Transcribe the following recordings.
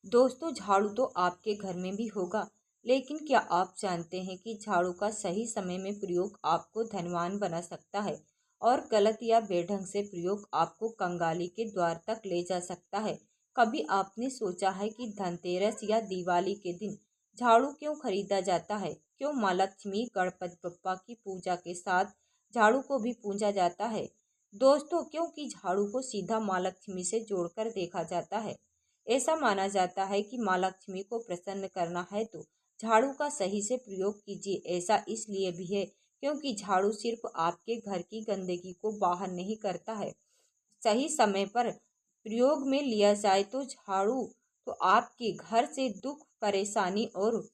दोस्तों, झाड़ू तो आपके घर में भी होगा, लेकिन क्या आप जानते हैं कि झाड़ू का सही समय में प्रयोग आपको धनवान बना सकता है और गलत या बेढंग से प्रयोग आपको कंगाली के द्वार तक ले जा सकता है। कभी आपने सोचा है कि धनतेरस या दिवाली के दिन झाड़ू क्यों खरीदा जाता है? क्यों माँ लक्ष्मी, गणपति बप्पा की पूजा के साथ झाड़ू को भी पूजा जाता है? दोस्तों, क्योंकि झाड़ू को सीधा माँ लक्ष्मी से जोड़कर देखा जाता है। ऐसा माना जाता है कि माँ लक्ष्मी को प्रसन्न करना है तो झाड़ू का सही से प्रयोग कीजिए। ऐसा इसलिए भी है क्योंकि झाड़ू सिर्फ आपके घर की गंदगी को बाहर नहीं करता है, सही समय पर प्रयोग में लिया जाए तो झाड़ू तो आपके घर से दुख, परेशानी और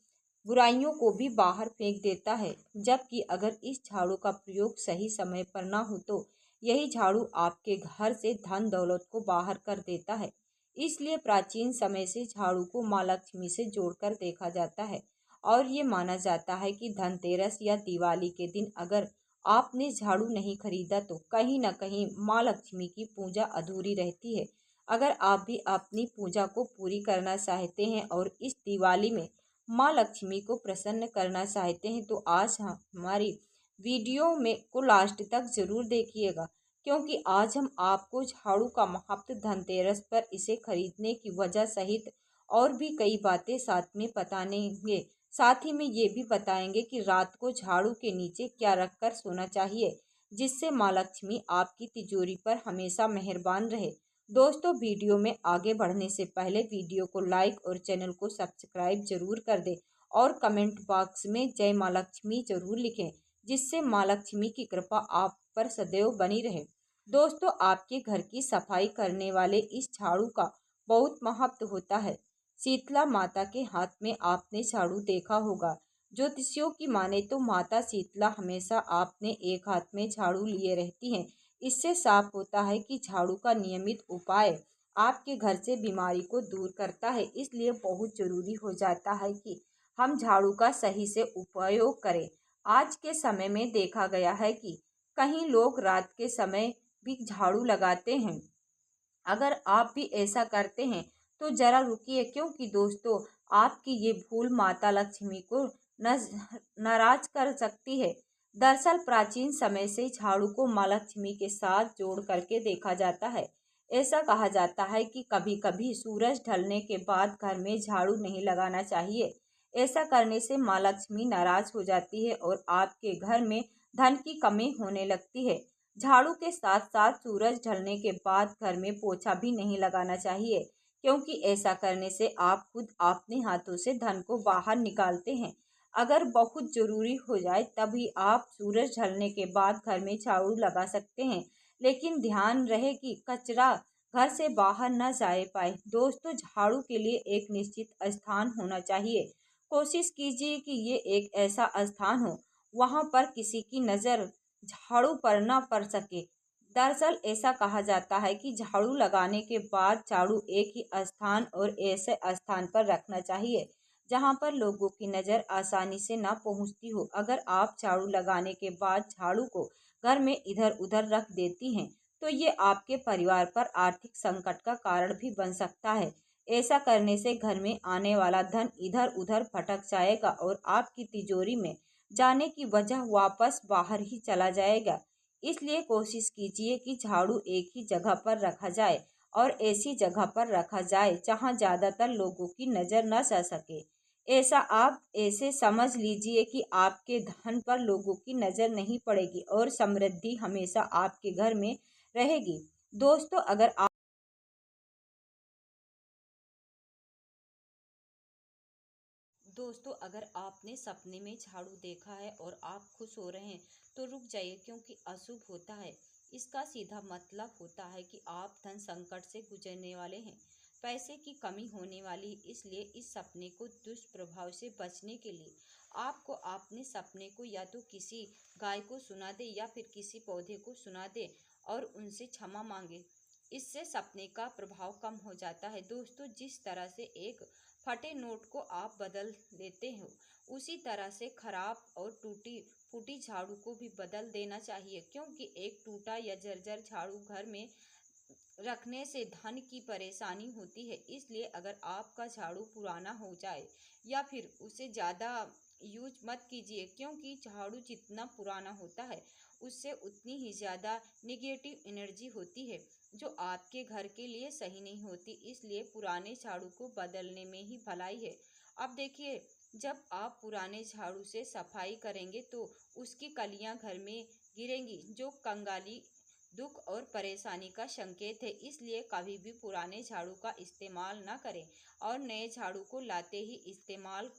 बुराइयों को भी बाहर फेंक देता है। जबकि अगर इस झाड़ू का प्रयोग सही समय पर ना हो तो यही झाड़ू आपके घर से धन दौलत को बाहर कर देता है। इसलिए प्राचीन समय से झाड़ू को माँ लक्ष्मी से जोड़कर देखा जाता है और ये माना जाता है कि धनतेरस या दिवाली के दिन अगर आपने झाड़ू नहीं खरीदा तो कहीं ना कहीं माँ लक्ष्मी की पूजा अधूरी रहती है। अगर आप भी अपनी पूजा को पूरी करना चाहते हैं और इस दिवाली में माँ लक्ष्मी को प्रसन्न करना चाहते हैं तो आज हमारी वीडियो में को लास्ट तक जरूर देखिएगा, क्योंकि आज हम आपको झाड़ू का महत्व, धनतेरस पर इसे खरीदने की वजह सहित और भी कई बातें साथ में बताएंगे। साथ ही में ये भी बताएंगे कि रात को झाड़ू के नीचे क्या रखकर सोना चाहिए जिससे माँ लक्ष्मी आपकी तिजोरी पर हमेशा मेहरबान रहे। दोस्तों, वीडियो में आगे बढ़ने से पहले वीडियो को लाइक और चैनल को सब्सक्राइब जरूर कर दें और कमेंट बॉक्स में जय माँ लक्ष्मी जरूर लिखें, जिससे माँ लक्ष्मी की कृपा आप पर सदैव बनी रहे। दोस्तों, आपके घर की सफाई करने वाले इस झाड़ू का बहुत महत्व होता है। शीतला माता के हाथ में आपने झाड़ू देखा होगा। ज्योतिषियों की माने तो माता शीतला हमेशा आपने एक हाथ में झाड़ू लिए रहती हैं। इससे साफ होता है कि झाड़ू का नियमित उपाय आपके घर से बीमारी को दूर करता है। इसलिए बहुत जरूरी हो जाता है कि हम झाड़ू का सही से उपयोग करें। आज के समय में देखा गया है कि कहीं लोग रात के समय भी झाड़ू लगाते हैं। अगर आप भी ऐसा करते हैं तो जरा रुकिए, क्योंकि दोस्तों आपकी ये भूल माता लक्ष्मी को नाराज कर सकती है। दरअसल प्राचीन समय से झाड़ू को माँ लक्ष्मी के साथ जोड़ करके देखा जाता है। ऐसा कहा जाता है कि कभी कभी सूरज ढलने के बाद घर में झाड़ू नहीं लगाना चाहिए। ऐसा करने से माँ लक्ष्मी नाराज हो जाती है और आपके घर में धन की कमी होने लगती है। झाड़ू के साथ साथ सूरज ढलने के बाद घर में पोछा भी नहीं लगाना चाहिए, क्योंकि ऐसा करने से आप खुद अपने हाथों से धन को बाहर निकालते हैं। अगर बहुत जरूरी हो जाए तभी आप सूरज ढलने के बाद घर में झाड़ू लगा सकते हैं, लेकिन ध्यान रहे कि कचरा घर से बाहर न जाए पाए। दोस्तों, झाड़ू के लिए एक निश्चित स्थान होना चाहिए। कोशिश कीजिए कि ये एक ऐसा स्थान हो वहां पर किसी की नज़र झाड़ू पर न पड़ सके। दरअसल ऐसा कहा जाता है कि झाड़ू लगाने के बाद झाड़ू एक ही स्थान और ऐसे स्थान पर रखना चाहिए जहां पर लोगों की नज़र आसानी से ना पहुंचती हो। अगर आप झाड़ू लगाने के बाद झाड़ू को घर में इधर उधर रख देती हैं तो ये आपके परिवार पर आर्थिक संकट का कारण भी बन सकता है। ऐसा करने से घर में आने वाला धन इधर उधर भटक जाएगा और आपकी तिजोरी में जाने की वजह वापस बाहर ही चला जाएगा। इसलिए कोशिश कीजिए कि झाड़ू एक ही जगह पर रखा जाए और ऐसी जगह पर रखा जाए जहां ज़्यादातर लोगों की नज़र न जा सके। ऐसा आप ऐसे समझ लीजिए कि आपके धन पर लोगों की नज़र नहीं पड़ेगी और समृद्धि हमेशा आपके घर में रहेगी। दोस्तों, अगर आपने सपने में झाड़ू देखा है और आप खुश हो रहे हैं तो रुक जाइए, क्योंकि अशुभ होता है। इसका सीधा मतलब होता है कि आप धन संकट से गुजरने वाले हैं, पैसे की कमी होने वाली है। इसलिए इस सपने को दुष्प्रभाव से बचने के लिए आपको अपने सपने को या तो किसी गाय को सुना दे या फिर किसी पौधे को सुना दे और उनसे क्षमा मांगे। इससे सपने का प्रभाव कम हो जाता है। दोस्तों, जिस तरह से एक फटे नोट को आप बदल देते हो, उसी तरह से खराब और टूटी फूटी झाड़ू को भी बदल देना चाहिए, क्योंकि एक टूटा या जर्जर झाड़ू घर में रखने से धन की परेशानी होती है। इसलिए अगर आपका झाड़ू पुराना हो जाए या फिर उसे ज़्यादा यूज मत कीजिए, क्योंकि झाड़ू जितना पुराना होता है उससे उतनी ही ज़्यादा निगेटिव एनर्जी होती है जो आपके घर के लिए सही नहीं होती। इसलिए पुराने झाड़ू को बदलने में ही भलाई है। अब देखिए, जब आप पुराने झाड़ू से सफाई करेंगे तो उसकी कलियां घर में गिरेंगी, जो कंगाली, दुख और परेशानी का संकेत है। इसलिए कभी भी पुराने झाड़ू का इस्तेमाल ना करें और नए झाड़ू को लाते ही इस्तेमाल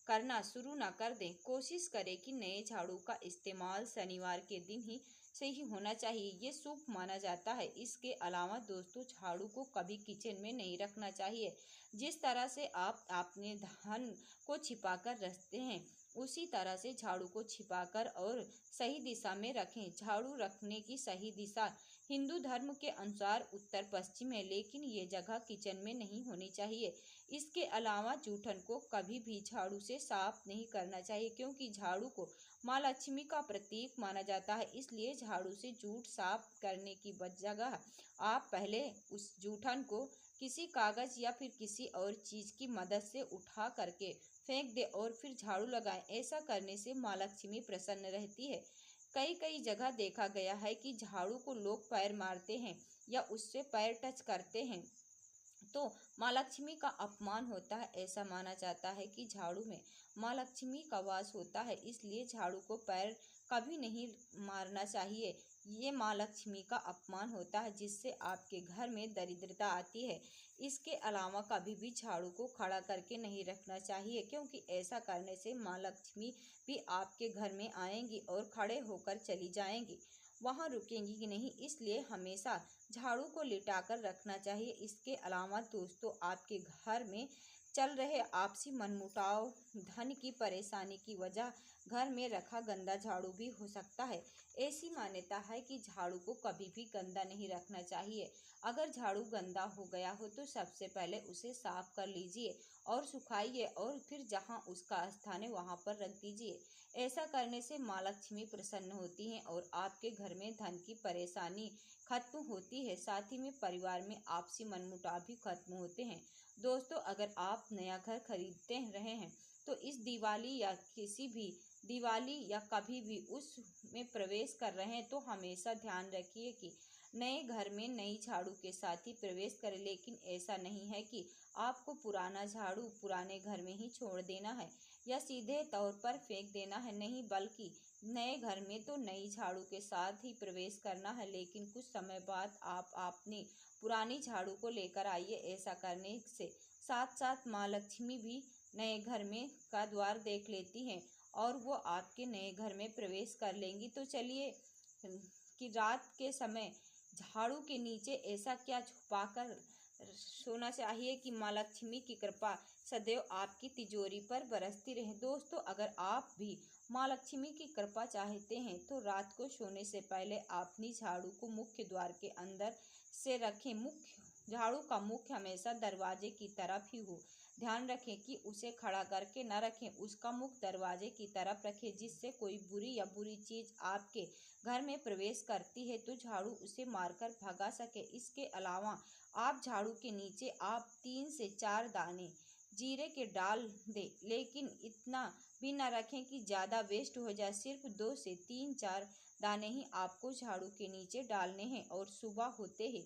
करना शुरू ना कर दें। कोशिश करें कि नए झाड़ू का इस्तेमाल शनिवार के दिन ही से ही होना चाहिए, ये शुभ माना जाता है। इसके अलावा दोस्तों, झाड़ू को कभी किचन में नहीं रखना चाहिए। जिस तरह से आप अपने धन को छिपाकर रखते हैं, उसी तरह से झाड़ू को छिपाकर और सही दिशा में रखें। झाड़ू रखने की सही दिशा हिंदू धर्म के अनुसार उत्तर पश्चिम है, लेकिन ये जगह किचन में नहीं होनी चाहिए। इसके अलावा जूठन को कभी भी झाड़ू से साफ नहीं करना चाहिए, क्योंकि झाड़ू को माँ लक्ष्मी का प्रतीक माना जाता है। इसलिए झाड़ू से जूठ साफ करने की जगह आप पहले उस जूठन को किसी कागज या फिर किसी और चीज की मदद से उठा करके फेंक दे और फिर झाड़ू लगाएं। ऐसा करने से माँ लक्ष्मी प्रसन्न रहती है। कई कई जगह देखा गया है कि झाड़ू को लोग पैर मारते हैं या उससे पैर टच करते हैं तो माँ लक्ष्मी का अपमान होता है। ऐसा माना जाता है कि झाड़ू में माँ लक्ष्मी का वास होता है, इसलिए झाड़ू को पैर कभी नहीं मारना चाहिए। ये माँ लक्ष्मी का अपमान होता है, जिससे आपके घर में दरिद्रता आती है। इसके अलावा कभी भी झाड़ू को खड़ा करके नहीं रखना चाहिए, क्योंकि ऐसा करने से माँ लक्ष्मी भी आपके घर में आएंगी और खड़े होकर चली जाएंगी, वहाँ रुकेंगी कि नहीं। इसलिए हमेशा झाड़ू को लिटाकर रखना चाहिए। इसके अलावा दोस्तों, आपके घर में चल रहे आपसी मनमुटाव, धन की परेशानी की वजह घर में रखा गंदा झाड़ू भी हो सकता है। ऐसी मान्यता है कि झाड़ू को कभी भी गंदा नहीं रखना चाहिए। अगर झाड़ू गंदा हो गया हो तो सबसे पहले उसे साफ कर लीजिए और सुखाइए और फिर जहां उसका स्थान है वहां पर रख दीजिए। ऐसा करने से माँ लक्ष्मी प्रसन्न होती हैं और आपके घर में धन की परेशानी खत्म होती है। साथ ही में परिवार में आपसी मनमुटाव भी खत्म होते हैं। दोस्तों, अगर आप नया घर खरीदते रहे हैं तो इस दिवाली या किसी भी दिवाली या कभी भी उसमें प्रवेश कर रहे हैं तो हमेशा ध्यान रखिए कि नए घर में नई झाड़ू के साथ ही प्रवेश करें। लेकिन ऐसा नहीं है कि आपको पुराना झाड़ू पुराने घर में ही छोड़ देना है या सीधे तौर पर फेंक देना है, नहीं, बल्कि नए घर में तो नई झाड़ू के साथ ही प्रवेश करना है। लेकिन कुछ समय बाद आप अपनी पुरानी झाड़ू को लेकर आइए। ऐसा करने से साथ साथ माँ लक्ष्मी भी नए घर में का द्वार देख लेती हैं और वो आपके नए घर में प्रवेश कर लेंगी। तो चलिए, कि रात के समय झाड़ू के नीचे ऐसा क्या छुपाकर सोना चाहिए कि माँ लक्ष्मी की कृपा सदैव आपकी तिजोरी पर बरसती रहे। दोस्तों, अगर आप भी माँ लक्ष्मी की कृपा चाहते हैं तो रात को सोने से पहले अपनी झाड़ू को मुख्य द्वार के अंदर से रखें। झाड़ू का मुख हमेशा दरवाजे की तरफ ही हो। ध्यान रखें कि उसे खड़ा करके न रखें, उसका मुख दरवाजे की तरफ रखें, जिससे कोई बुरी या बुरी चीज आपके घर में प्रवेश करती है तो झाड़ू उसे मारकर भगा सके। इसके अलावा आप झाड़ू के नीचे आप 3 से 4 दाने जीरे के डाल दें, लेकिन इतना भी न रखें कि ज़्यादा वेस्ट हो जाए। सिर्फ 2 से 3-4 दाने ही आपको झाड़ू के नीचे डालने हैं और सुबह होते ही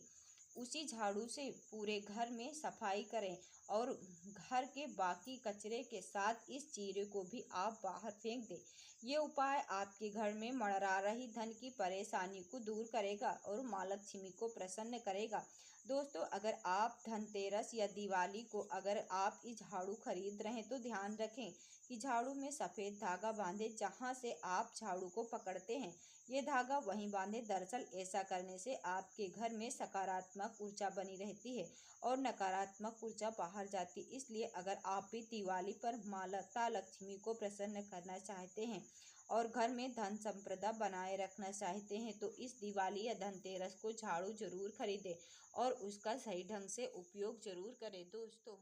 उसी झाड़ू से पूरे घर में सफाई करें और घर के बाकी कचरे के साथ इस चीरे को भी आप बाहर फेंक दें। ये उपाय आपके घर में मंडरा रही धन की परेशानी को दूर करेगा और माँ लक्ष्मी को प्रसन्न करेगा। दोस्तों, अगर आप धनतेरस या दिवाली को अगर आप इस झाड़ू खरीद रहे हैं तो ध्यान रखें कि झाड़ू में सफ़ेद धागा बांधे, जहां से आप झाड़ू को पकड़ते हैं ये धागा वहीं बांधे। दरअसल ऐसा करने से आपके घर में सकारात्मक ऊर्जा बनी रहती है और नकारात्मक ऊर्जा बाहर जाती। इसलिए अगर आप भी दिवाली पर माता लक्ष्मी को प्रसन्न करना चाहते हैं और घर में धन संपदा बनाए रखना चाहते हैं तो इस दिवाली या धनतेरस को झाड़ू जरूर खरीदें और उसका सही ढंग से उपयोग जरूर करें। दोस्तों।